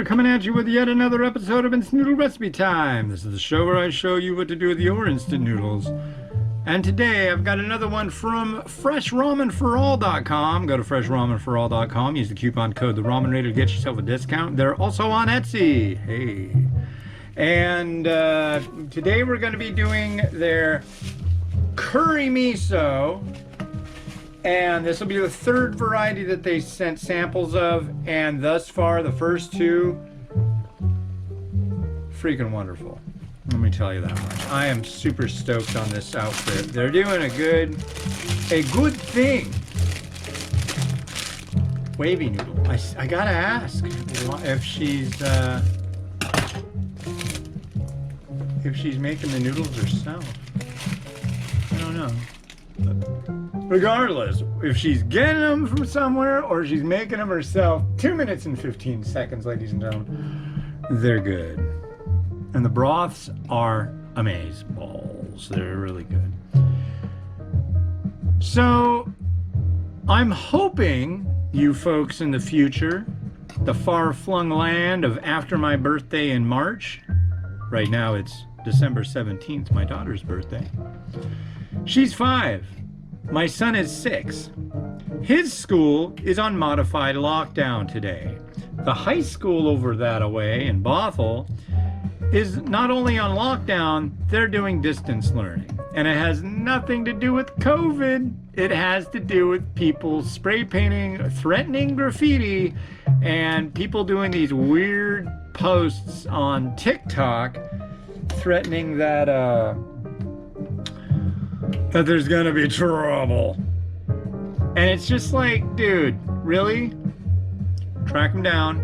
coming at you with yet another episode of Instant Noodle Recipe Time. This is the show where I show you what to do with your instant noodles. And today I've got another one from FreshRamenForAll.com. Go to FreshRamenForAll.com. Use the coupon code TheRamenRater to get yourself a discount. They're also on Etsy. Hey. And today we're going to be doing their curry miso. And this will be the third variety that they sent samples of. And thus far, the first two, freaking wonderful. Let me tell you that much. I am super stoked on this outfit. They're doing a good thing. Wavy noodle. I gotta ask if she's making the noodles herself. I don't know. Regardless, if she's getting them from somewhere or she's making them herself, 2 minutes and 15 seconds, ladies and gentlemen, they're good. And the broths are amazeballs. They're really good. So, I'm hoping you folks in the future, the far-flung land of after my birthday in March, right now it's December 17th, my daughter's birthday. She's 5. My son is 6. His school is on modified lockdown today. The high school over that away in Bothell is not only on lockdown, they're doing distance learning. And it has nothing to do with COVID. It has to do with people spray painting, threatening graffiti, and people doing these weird posts on TikTok threatening that there's gonna be trouble. And it's just like, dude, really? Track them down,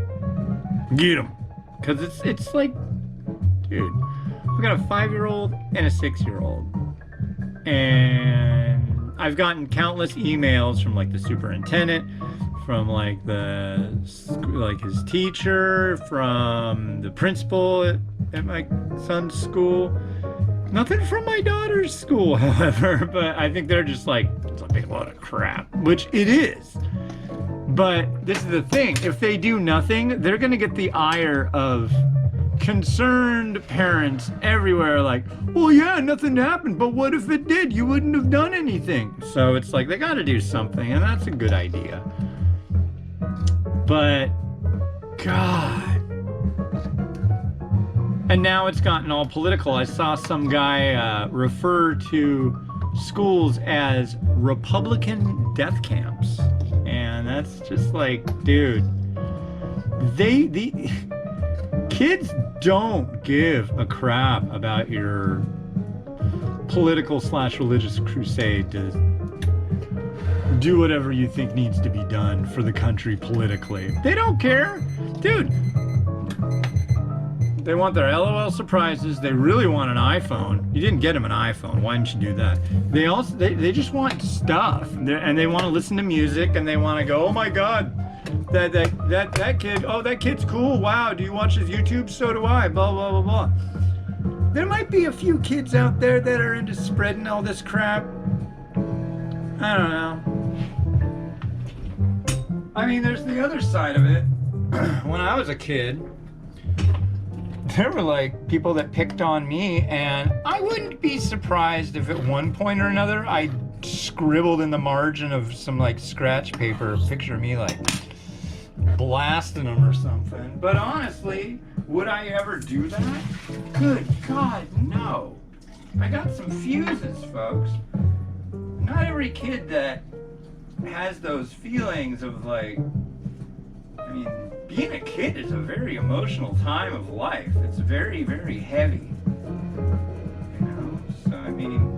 get them. Because it's like, dude, we got a 5-year-old and a 6-year-old. And I've gotten countless emails from like the superintendent, from like his teacher, from the principal at my son's school. Nothing from my daughter's school, however, but I think they're just like, it's a big load of crap, which it is. But this is the thing, if they do nothing, they're gonna get the ire of concerned parents everywhere, like, well, yeah, nothing happened, but what if it did? You wouldn't have done anything. So it's like, they gotta do something, and that's a good idea. But, God. And now it's gotten all political. I saw some guy refer to schools as Republican death camps. And that's just like, dude, the kids don't give a crap about your political/religious crusade to do whatever you think needs to be done for the country politically. They don't care. Dude, they want their LOL surprises. They really want an iPhone. You didn't get them an iPhone. Why didn't you do that? They also they just want stuff, and they want to listen to music, and they want to go, oh my God, that kid. Oh, that kid's cool. Wow. Do you watch his YouTube? So do I. Blah blah blah blah. There might be a few kids out there that are into spreading all this crap. I don't know. I mean, there's the other side of it. When I was a kid, there were like people that picked on me, and I wouldn't be surprised if at one point or another I scribbled in the margin of some like scratch paper a picture of me like blasting them or something. But honestly, would I ever do that? Good God, no. I got some fuses, folks. Not every kid that has those feelings of like, I mean, being a kid is a very emotional time of life. It's very, very heavy. You know? So, I mean,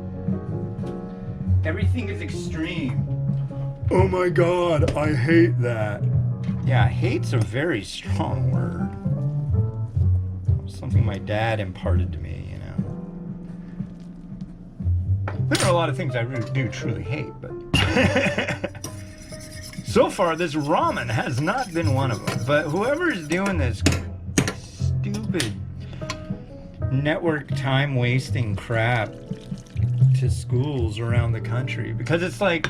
everything is extreme. Oh my God, I hate that. Yeah, hate's a very strong word. Something my dad imparted to me, you know. There are a lot of things I really do truly hate, but so far, this ramen has not been one of them. But whoever is doing this stupid network time wasting crap to schools around the country, because it's like,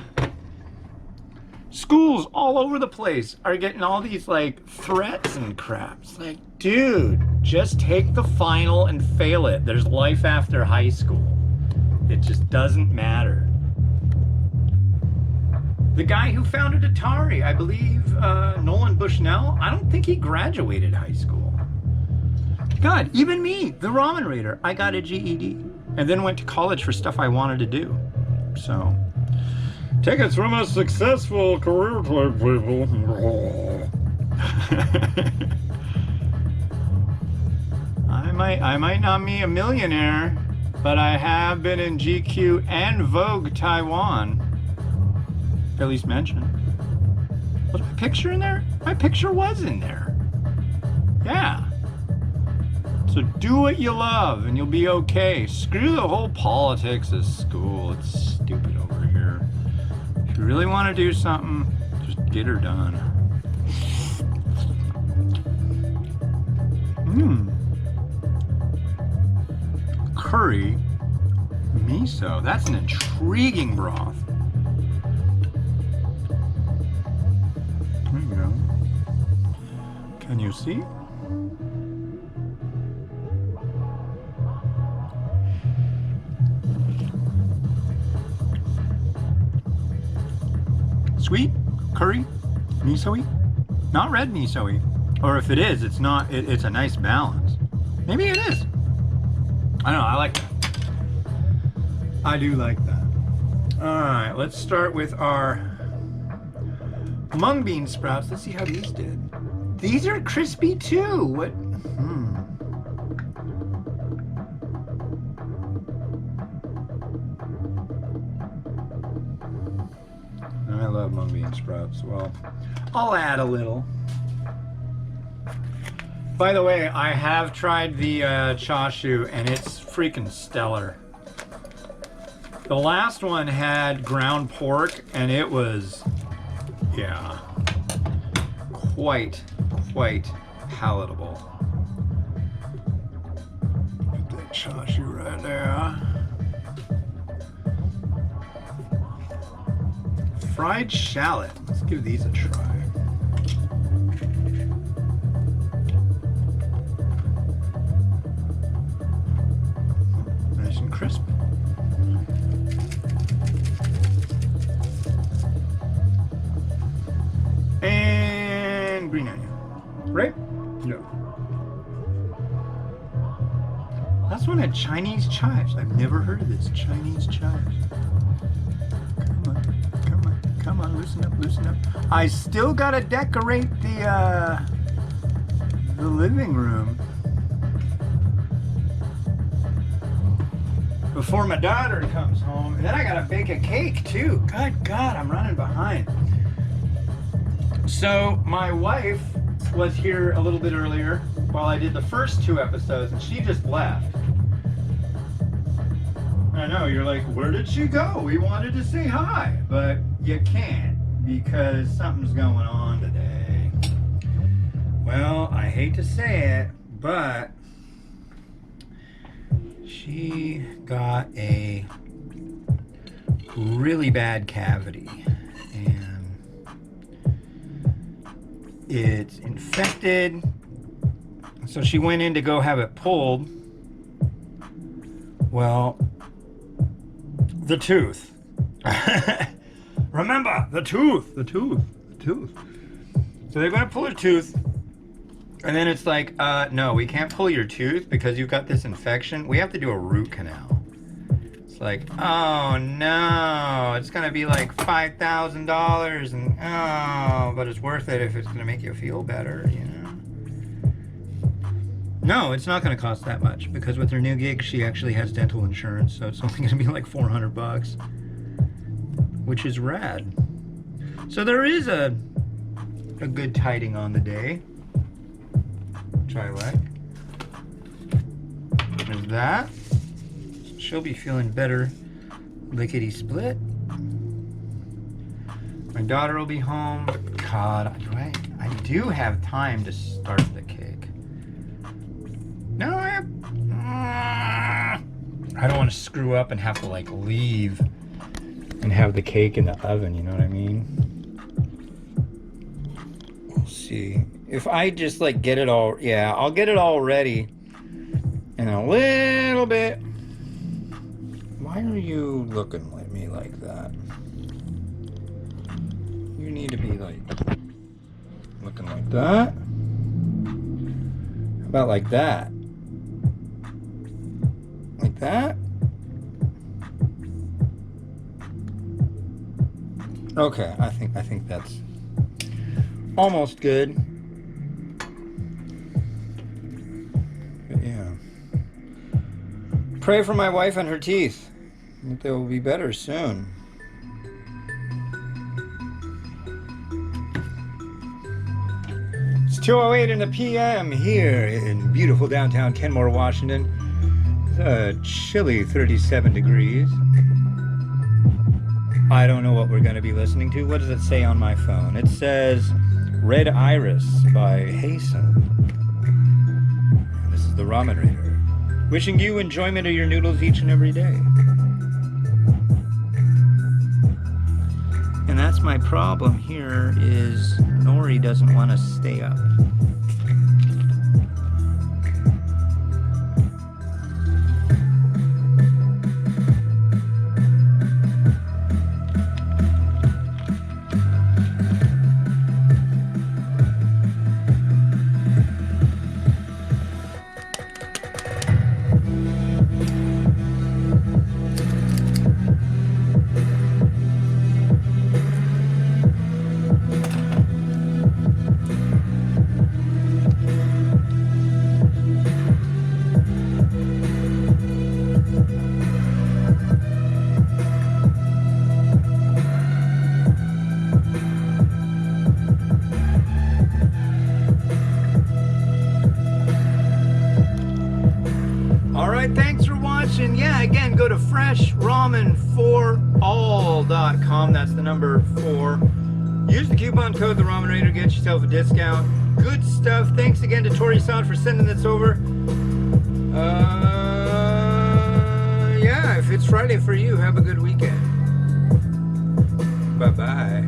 schools all over the place are getting all these like threats and crap. It's like, dude, just take the final and fail it. There's life after high school. It just doesn't matter. The guy who founded Atari, I believe, Nolan Bushnell, I don't think he graduated high school. God, even me, the Ramen Raider, I got a GED and then went to college for stuff I wanted to do. So, tickets from a successful career type people. I might not be a millionaire, but I have been in GQ and Vogue Taiwan. At least mentioned. Was my picture in there? My picture was in there. Yeah. So do what you love and you'll be okay. Screw the whole politics of school. It's stupid over here. If you really want to do something, just get her done. Curry miso. That's an intriguing broth. There you go. Can you see? Sweet, curry, miso-y, not red miso-y. Or if it is, it's not, it's a nice balance. Maybe it is. I don't know, I like that. I do like that. All right, let's start with our mung bean sprouts. Let's see how these did. These are crispy too. What? I love mung bean sprouts. Well, I'll add a little. By the way, I have tried the chashu and it's freaking stellar. The last one had ground pork and it was, yeah, quite palatable. Put that chashu right there. Fried shallot. Let's give these a try. Nice and crisp. And green onion. Right? No. Last one had Chinese chives. I've never heard of this. Chinese chives. Come on, loosen up, loosen up. I still gotta decorate the living room before my daughter comes home. And then I gotta bake a cake too. Good God, I'm running behind. So my wife was here a little bit earlier while I did the first 2 episodes and she just left. I know, you're like, where did she go? We wanted to say hi, but you can't because something's going on today. Well, I hate to say it, but she got a really bad cavity and it's infected. So she went in to go have it pulled. Well, the tooth. Remember, the tooth. So they're going to pull her tooth. And then it's like, no, we can't pull your tooth because you've got this infection. We have to do a root canal. It's like, oh no, it's going to be like $5,000 and but it's worth it if it's going to make you feel better, you know? No, it's not going to cost that much because with her new gig, she actually has dental insurance. So it's only going to be like $400, which is rad. So there is a good tiding on the day, which I like. There's that. She'll be feeling better lickety split. My daughter will be home. God, I do have time to start the cake. No, I don't want to screw up and have to like leave and have the cake in the oven, you know what I mean? see. If I just like get it all, yeah, I'll get it all ready in a little bit. Why are you looking at me like that? You need to be like looking like that. How about like that? Like that? Okay, I think that's almost good. But yeah. Pray for my wife and her teeth, that they will be better soon. It's 2:08 in the PM here in beautiful downtown Kenmore, Washington. It's a chilly 37 degrees. I don't know what we're going to be listening to. What does it say on my phone? It says Red Iris by Hasten. This is the Ramen Raider. Wishing you enjoyment of your noodles each and every day. And that's my problem here is Nori doesn't want to stay up. Thanks for watching. Yeah, again, go to FreshRamen4all.com. That's the number 4. Use the coupon code The Ramen Raider. Get yourself a discount. Good stuff. Thanks again to Tori Sound for sending this over. Yeah, if it's Friday for you, have a good weekend. Bye-bye.